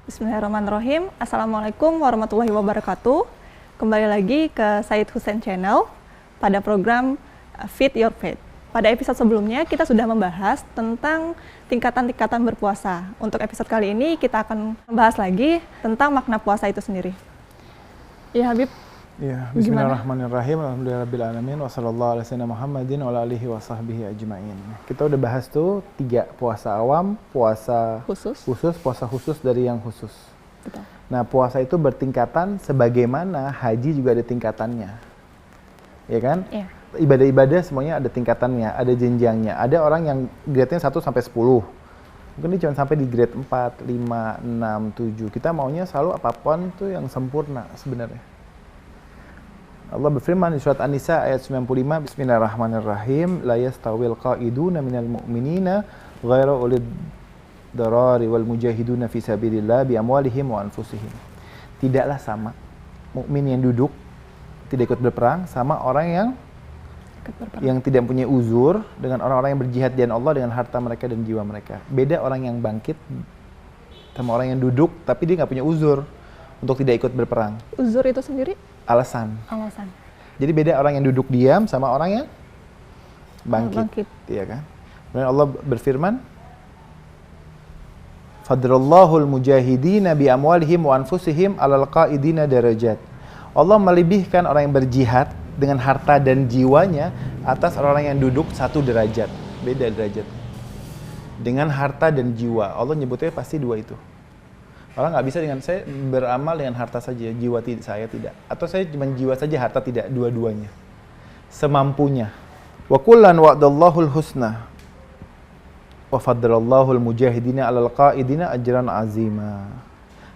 Bismillahirrahmanirrahim. Assalamualaikum warahmatullahi wabarakatuh. Kembali lagi ke Said Hussein Channel pada program Feed Your Faith. Pada episode sebelumnya kita sudah membahas tentang tingkatan-tingkatan berpuasa. Untuk episode kali ini kita akan membahas lagi tentang makna puasa itu sendiri. Ya Habib. Ya, bismillahirrahmanirrahim. Alhamdulillahirabbil alamin wa sallallahu ala sayyidina Muhammadin wa ala alihi wa sahbihi ajmain. Kita udah bahas tuh 3 puasa awam, puasa khusus, puasa khusus dari yang khusus. Betul. Nah, puasa itu bertingkatan sebagaimana haji juga ada tingkatannya. Ya kan? Iya. Ibadah-ibadah semuanya ada tingkatannya, ada jenjangnya. Ada orang yang grade-nya 1 sampai 10. Mungkin dia cuma sampai di grade 4, 5, 6, 7. Kita maunya selalu apapun tuh yang sempurna sebenarnya. Allah berfirman di surat An-Nisa ayat 95, Bismillahirrahmanirrahim, la yastawil qa'iduna minal mu'minina ghairu ulid darari wal mujahiduna fi sabilillah bi amwalihim wa anfusihim. Tidaklah sama mukmin yang duduk tidak ikut berperang sama orang yang tidak punya uzur dengan orang-orang yang berjihad di jalan Allah dengan harta mereka dan jiwa mereka. Beda orang yang bangkit sama orang yang duduk tapi dia nggak punya uzur untuk tidak ikut berperang. Uzur itu sendiri? Alasan. Jadi beda orang yang duduk diam sama orang yang bangkit. Iya kan? Dan Allah berfirman, Fadrillahul mujahidina bi amwalihim wa anfusihim alal qa'idina darajat. Allah melebihkan orang yang berjihad dengan harta dan jiwanya atas orang yang duduk 1 derajat. Beda derajat. Dengan harta dan jiwa. Allah nyebutnya pasti 2 itu. Orang nggak bisa dengan saya beramal dengan harta saja, jiwa saya tidak. Atau saya cuma jiwa saja, harta tidak, dua-duanya. Semampunya. Wa kullan wa'dallahul husna. Wa faddalallahul mujahidina 'alal qa'idina ajran 'azima.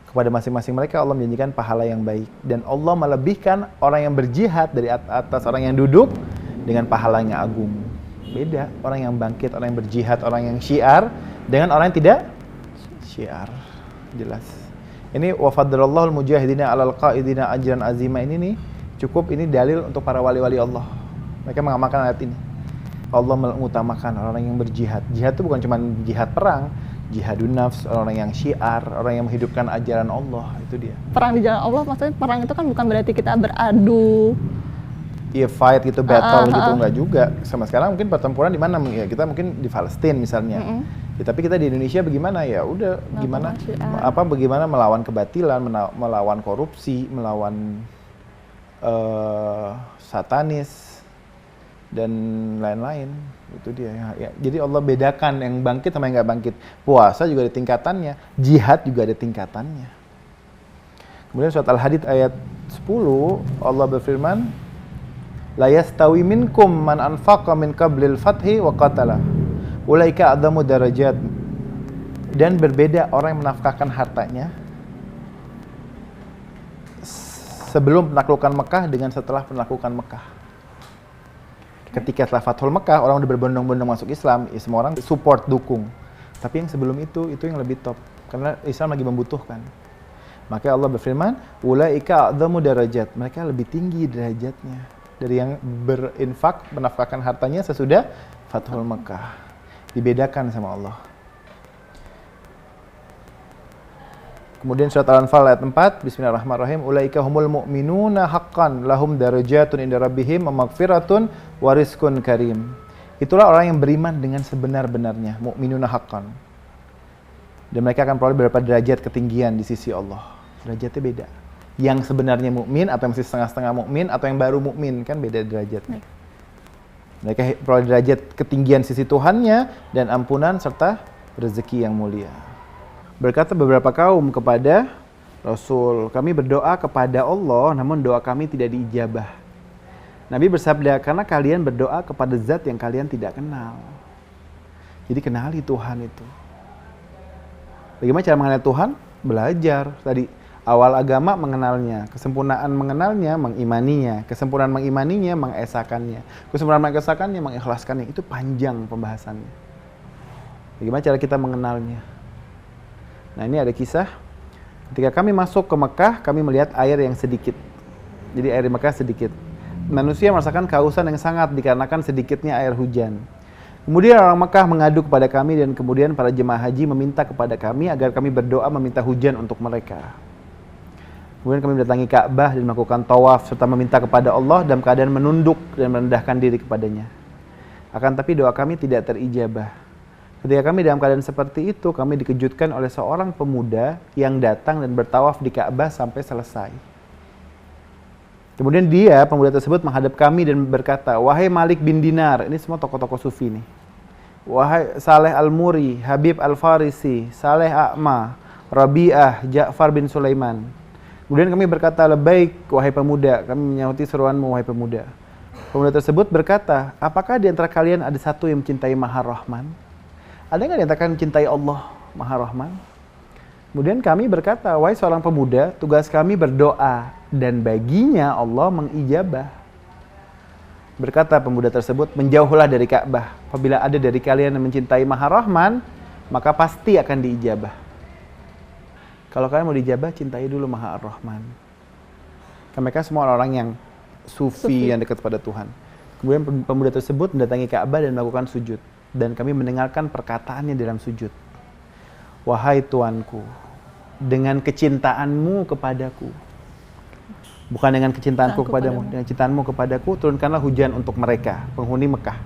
Kepada masing-masing mereka Allah menjanjikan pahala yang baik dan Allah melebihkan orang yang berjihad dari atas orang yang duduk dengan pahala yang agung. Beda orang yang bangkit, orang yang berjihad, orang yang syiar dengan orang yang tidak syiar. Jelas. Ini wa faddalallahul mujahidina 'alal qa'idina ajran 'azima ini nih cukup ini dalil untuk para wali-wali Allah. Mereka mengamalkan ayat ini. Allah mengutamakan orang yang berjihad. Jihad itu bukan cuma jihad perang, jihadun nafs, orang yang syiar, orang yang menghidupkan ajaran Allah, itu dia. Perang di jalan Allah maksudnya perang itu kan bukan berarti kita beradu. Iya, fight gitu, battle gitu, enggak juga. Sama sekarang mungkin pertempuran di mana ya? Kita mungkin di Palestina misalnya. Ya, tapi kita di Indonesia bagaimana ya? Udah bagaimana melawan kebatilan, melawan korupsi, melawan satanis dan lain-lain. Itu dia ya. Jadi Allah bedakan yang bangkit sama yang nggak bangkit. Puasa juga ada tingkatannya, jihad juga ada tingkatannya. Kemudian surat Al-Hadid ayat 10 Allah berfirman, la yastawi minkum man anfaqa min qablil fathi wa qatala ulaika a'dhamu darajat. Dan berbeda orang yang menafkahkan hartanya sebelum penaklukan Mekah dengan setelah penaklukan Mekah. Ketika setelah Fathul Mekah orang udah berbondong-bondong masuk Islam, ya semua orang support, dukung. Tapi yang sebelum itu yang lebih top karena Islam lagi membutuhkan. Maka Allah berfirman, ulaika a'dhamu darajat. Mereka lebih tinggi derajatnya dari yang berinfak, menafkahkan hartanya sesudah Fathul Mekah. Dibedakan sama Allah. Kemudian surat Al-Anfal ayat 4, Bismillahirrahmanirrahim, ulaika humul mu'minuna haqqan lahum darajatun inda rabbihim wa maghfiratun wa rizqun karim. Itulah orang yang beriman dengan sebenar-benarnya, mu'minuna haqqan. Dan mereka akan peroleh beberapa derajat ketinggian di sisi Allah. Derajatnya beda. Yang sebenarnya mukmin atau yang masih setengah-setengah mukmin atau yang baru mukmin kan beda derajatnya. Mereka peroleh derajat ketinggian sisi Tuhannya dan ampunan serta rezeki yang mulia. Berkata beberapa kaum kepada Rasul, kami berdoa kepada Allah namun doa kami tidak diijabah. Nabi bersabda, karena kalian berdoa kepada zat yang kalian tidak kenal. Jadi kenali Tuhan itu. Bagaimana cara mengenal Tuhan? Belajar tadi. Awal agama mengenalnya, kesempurnaan mengenalnya, mengimaninya, kesempurnaan mengimaninya, mengesakannya, kesempurnaan mengesakannya, mengikhlaskannya. Itu panjang pembahasannya. Bagaimana cara kita mengenalnya? Nah, ini ada kisah. Ketika kami masuk ke Mekah, kami melihat air yang sedikit. Jadi air di Mekah sedikit. Manusia merasakan kehausan yang sangat dikarenakan sedikitnya air hujan. Kemudian orang Mekah mengadu kepada kami dan kemudian para jemaah haji meminta kepada kami agar kami berdoa meminta hujan untuk mereka. Kemudian kami mendatangi Ka'bah dan melakukan tawaf serta meminta kepada Allah dalam keadaan menunduk dan merendahkan diri kepadanya. Akan tapi doa kami tidak terijabah. Ketika kami dalam keadaan seperti itu, kami dikejutkan oleh seorang pemuda yang datang dan bertawaf di Ka'bah sampai selesai. Kemudian pemuda tersebut menghadap kami dan berkata, "Wahai Malik bin Dinar," ini semua tokoh-tokoh sufi nih. "Wahai Saleh Al-Muri, Habib Al-Farisi, Saleh A'ma, Rabi'ah, Ja'far bin Sulaiman." Kemudian kami berkata, "Labbaik, wahai pemuda," kami menyahuti seruanmu, wahai pemuda. Pemuda tersebut berkata, "Apakah di antara kalian ada satu yang mencintai Maha Rahman? Ada nggak di antara kalian mencintai Allah Maha Rahman?" Kemudian kami berkata, "Wahai seorang pemuda, tugas kami berdoa dan baginya Allah mengijabah." Berkata pemuda tersebut, "Menjauhlah dari Ka'bah. Apabila ada dari kalian yang mencintai Maha Rahman, maka pasti akan diijabah. Kalau kalian mau diijabah, cintai dulu Maha Rahman." Mereka semua orang yang sufi yang dekat pada Tuhan. Kemudian pemuda tersebut mendatangi Ka'bah dan melakukan sujud. Dan kami mendengarkan perkataannya dalam sujud. "Wahai Tuanku, dengan kecintaanmu kepadaku," bukan dengan kecintaanku kepadamu, dengan cintaanmu kepadaku, turunkanlah hujan untuk mereka, penghuni Mekah.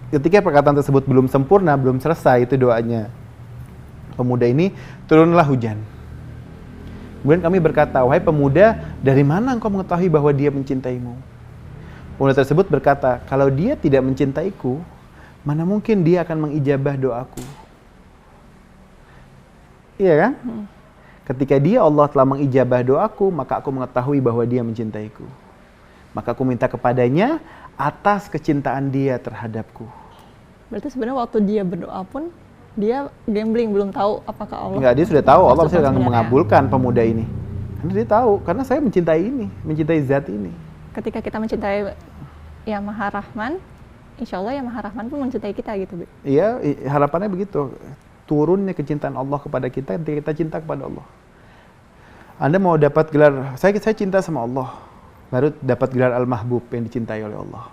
Ketika perkataan tersebut belum sempurna, belum selesai, itu doanya pemuda ini, turunlah hujan. Kemudian kami berkata, "Wahai pemuda, dari mana engkau mengetahui bahwa dia mencintaimu?" Pemuda tersebut berkata, "Kalau dia tidak mencintaiku, mana mungkin dia akan mengijabah doaku?" Iya kan? Ketika Allah telah mengijabah doaku, maka aku mengetahui bahwa dia mencintaiku. Maka aku minta kepadanya atas kecintaan dia terhadapku. Berarti sebenarnya waktu dia berdoa pun, dia gambling, belum tahu apakah Allah... Enggak, dia sudah tahu Allah pasti akan sebenarnya mengabulkan pemuda ini. Karena dia tahu, karena saya mencintai ini, mencintai zat ini. Ketika kita mencintai Yang Maha Rahman, insya Allah Yang Maha Rahman pun mencintai kita gitu, Bu. Iya, harapannya begitu. Turunnya kecintaan Allah kepada kita ketika kita cinta kepada Allah. Anda mau dapat gelar, saya cinta sama Allah, baru dapat gelar Al-Mahbub yang dicintai oleh Allah.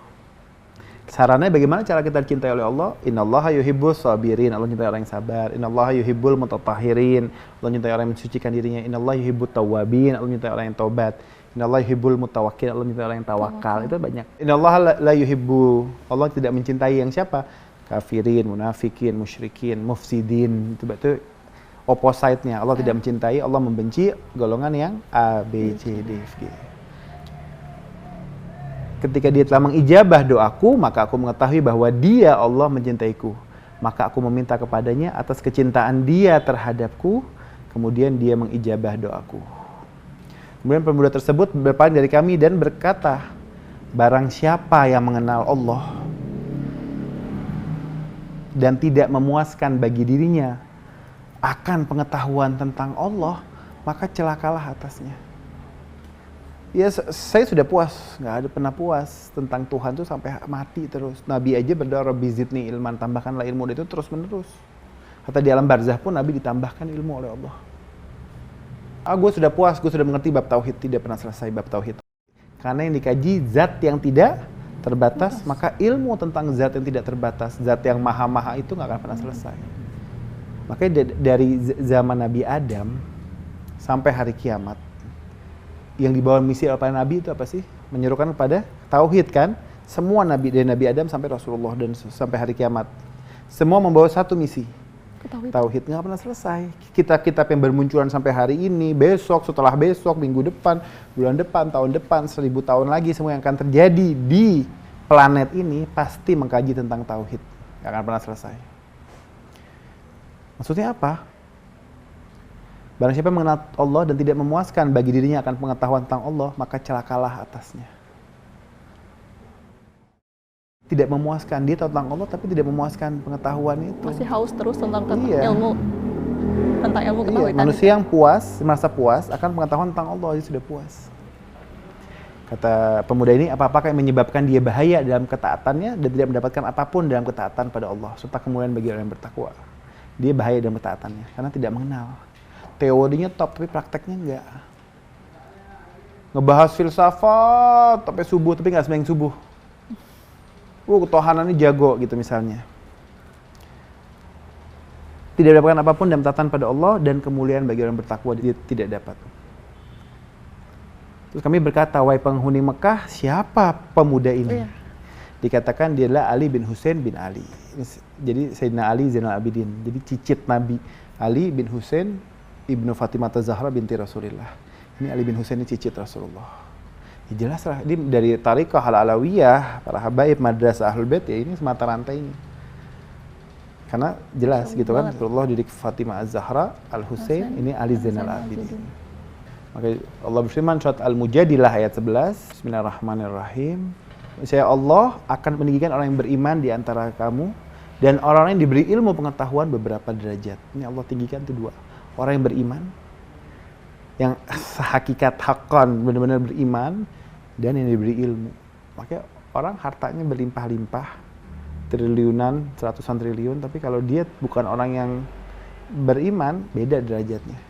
Sarannya bagaimana cara kita dicintai oleh Allah? Innallaha yuhibbus sabirin, Allah cintai orang yang sabar. Innallaha yuhibbul mutatahhirin, Allah cintai orang yang mensucikan dirinya. Innallaha yuhibbut tawwabin, Allah cintai orang yang taubat. Innallaha yuhibbul mutawakkil, Allah cintai orang yang tawakal. Itu banyak. Innallaha la yuhibbu, Allah tidak mencintai yang siapa? Kafirin, munafikin, musyrikin, mufsidin. Itu opposite-nya. Allah tidak mencintai, Allah membenci golongan yang A, B, C, D, F, G. Ketika dia telah mengijabah doaku, maka aku mengetahui bahwa dia, Allah, mencintaiku. Maka aku meminta kepadanya atas kecintaan dia terhadapku, kemudian dia mengijabah doaku. Kemudian pemuda tersebut berpaling dari kami dan berkata, "Barang siapa yang mengenal Allah dan tidak memuaskan bagi dirinya akan pengetahuan tentang Allah, maka celakalah atasnya." Ya, saya sudah puas, nggak ada pernah puas tentang Tuhan tuh sampai mati terus. Nabi aja berdoa, "Rabbi zidni ilman," tambahkanlah ilmu, itu terus menerus. Kata di alam barzah pun Nabi ditambahkan ilmu oleh Allah. Gue sudah puas, gue sudah mengerti bab tauhid, tidak pernah selesai bab tauhid. Karena yang dikaji zat yang tidak terbatas, maka ilmu tentang zat yang tidak terbatas, zat yang maha-maha itu nggak akan pernah selesai. Makanya dari zaman Nabi Adam sampai hari kiamat, yang dibawa misi oleh para nabi itu apa sih? Menyerukan kepada tauhid kan? Semua nabi, dari Nabi Adam sampai Rasulullah dan sampai hari kiamat, semua membawa satu misi. Tauhid nggak pernah selesai. Kitab-kitab yang bermunculan sampai hari ini, besok, setelah besok, minggu depan, bulan depan, tahun depan, 1000 tahun lagi, semua yang akan terjadi di planet ini pasti mengkaji tentang tauhid. Nggak akan pernah selesai. Maksudnya apa? Barang siapa mengenal Allah dan tidak memuaskan bagi dirinya akan pengetahuan tentang Allah, maka celakalah atasnya. Tidak memuaskan, dia tahu tentang Allah tapi tidak memuaskan pengetahuan itu. Masih haus terus tentang ilmu. Tentang ilmu ketahuan. Manusia yang puas, merasa puas akan pengetahuan tentang Allah, dia sudah puas. Kata pemuda ini, apa-apakah yang menyebabkan dia bahaya dalam ketaatannya dan tidak mendapatkan apapun dalam ketaatan pada Allah, serta kemuliaan bagi orang yang bertakwa. Dia bahaya dalam ketaatannya karena tidak mengenal. Teorinya top, tapi prakteknya enggak. Ngebahas filsafat sampai subuh, tapi nggak sembahyang subuh. Ketuhanannya jago gitu misalnya. tidak mendapatkan apapun dan taatan pada Allah, dan kemuliaan bagi orang bertakwa dia tidak dapat. Terus kami berkata, wahai penghuni Mekah, siapa pemuda ini? Dikatakan dia adalah Ali bin Husain bin Ali. Jadi Sayyidina Ali Zainal Abidin. Jadi cicit Nabi Ali bin Husain ibnu Fatimah Zahra binti Rasulillah. Ini Ali bin Husain ini cicit Rasulullah. Ya jelas lah, ini dari Tariqah Al-Alawiyah, para habaib madrasah Ahlul Bait, ya ini semata rantainya. Karena jelas gitu kan, Rasulullah didik Fatimah Az-Zahra, Al-Husain, ini Ali Zainal Abidin. Maka Allah berfirman surat Al-Mujadilah ayat 11, Bismillahirrahmanirrahim. Saya Allah akan meninggikan orang yang beriman di antara kamu dan orang-orang yang diberi ilmu pengetahuan beberapa derajat. Ini Allah tinggikan itu dua. Orang yang beriman, yang hakikat hakon benar-benar beriman, dan yang diberi ilmu. Makanya orang hartanya berlimpah-limpah, triliunan, ratusan triliun, tapi kalau dia bukan orang yang beriman, beda derajatnya.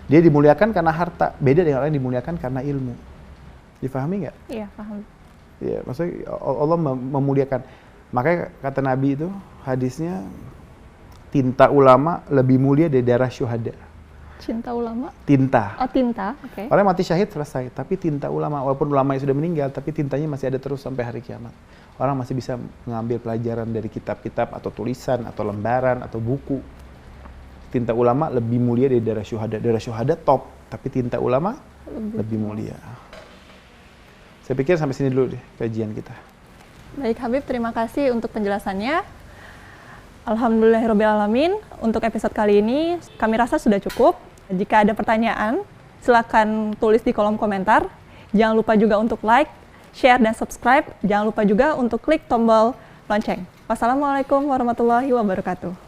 Dia dimuliakan karena harta, beda dengan orang yang dimuliakan karena ilmu. Difahami nggak? Iya, paham. Ya, maksudnya Allah memuliakan. Makanya kata Nabi itu, hadisnya, tinta ulama lebih mulia dari darah syuhada. Cinta ulama? Tinta. Oh, tinta. Oke. Orang mati syahid selesai, tapi tinta ulama, walaupun ulama yang sudah meninggal, tapi tintanya masih ada terus sampai hari kiamat. Orang masih bisa mengambil pelajaran dari kitab-kitab atau tulisan atau lembaran atau buku. Tinta ulama lebih mulia dari darah syuhada. Darah syuhada top, tapi tinta ulama lebih mulia. Saya pikir sampai sini dulu deh kajian kita. Baik Habib, terima kasih untuk penjelasannya. Alhamdulillahirrabbilalamin. Untuk episode kali ini kami rasa sudah cukup. Jika ada pertanyaan, silakan tulis di kolom komentar. Jangan lupa juga untuk like, share, dan subscribe. Jangan lupa juga untuk klik tombol lonceng. Wassalamualaikum warahmatullahi wabarakatuh.